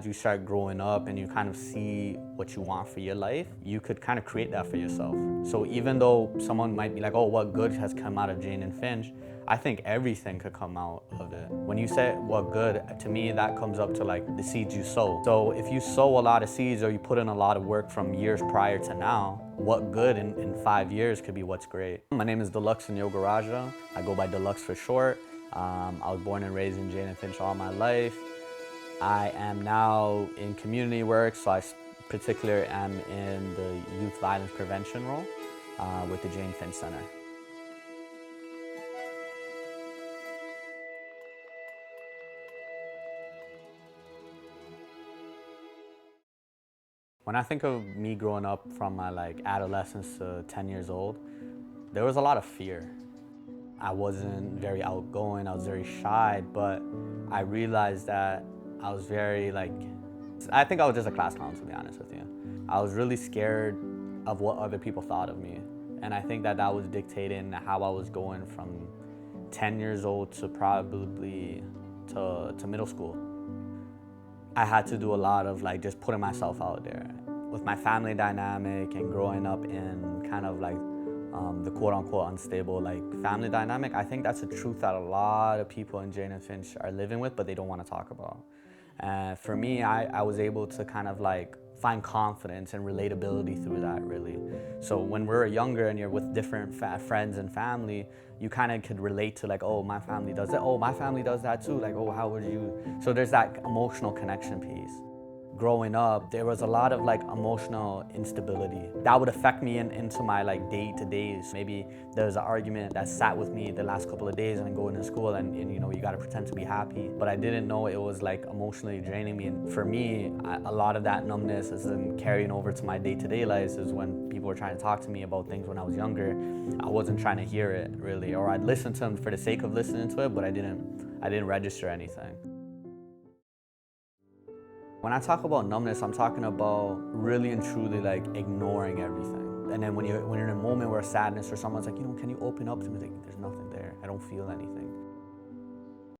As you start growing up and you kind of see what you want for your life, you could kind of create that for yourself. So even though someone might be like, oh, what good has come out of Jane and Finch? I think everything could come out of it. When you say what good, to me that comes up to like the seeds you sow. So if you sow a lot of seeds or you put in a lot of work from years prior to now, what good in 5 years could be what's great. My name is Deluxson Yogarajah. I go by Delux for short. I was born and raised in Jane and Finch all my life. I am now in community work, so I particularly am in the youth violence prevention role with the Jane Finch Center. When I think of me growing up from my adolescence to 10 years old, there was a lot of fear. I wasn't very outgoing, I was very shy, but I realized that I was very I think I was just a class clown, to be honest with you. I was really scared of what other people thought of me. And I think that that was dictating how I was going from 10 years old to probably to middle school. I had to do a lot of just putting myself out there. With my family dynamic and growing up in kind of the quote-unquote unstable family dynamic, I think that's a truth that a lot of people in Jane and Finch are living with, but they don't want to talk about. For me, I was able to kind of find confidence and relatability through that, really. So when we're younger and you're with different friends and family, you kind of could relate to oh, my family does that, oh, my family does that too, oh, how would you? So there's that emotional connection piece. Growing up, there was a lot of emotional instability that would affect me into my day-to-days. Maybe there's an argument that sat with me the last couple of days and I go into school and you got to pretend to be happy, but I didn't know it was emotionally draining me. And for me, a lot of that numbness is then carrying over to my day-to-day lives. Is when people were trying to talk to me about things when I was younger, I wasn't trying to hear it really, or I'd listen to them for the sake of listening to it, but I didn't register anything. When I talk about numbness, I'm talking about really and truly ignoring everything. And then when you're in a moment where sadness or someone's can you open up to me? There's nothing there. I don't feel anything.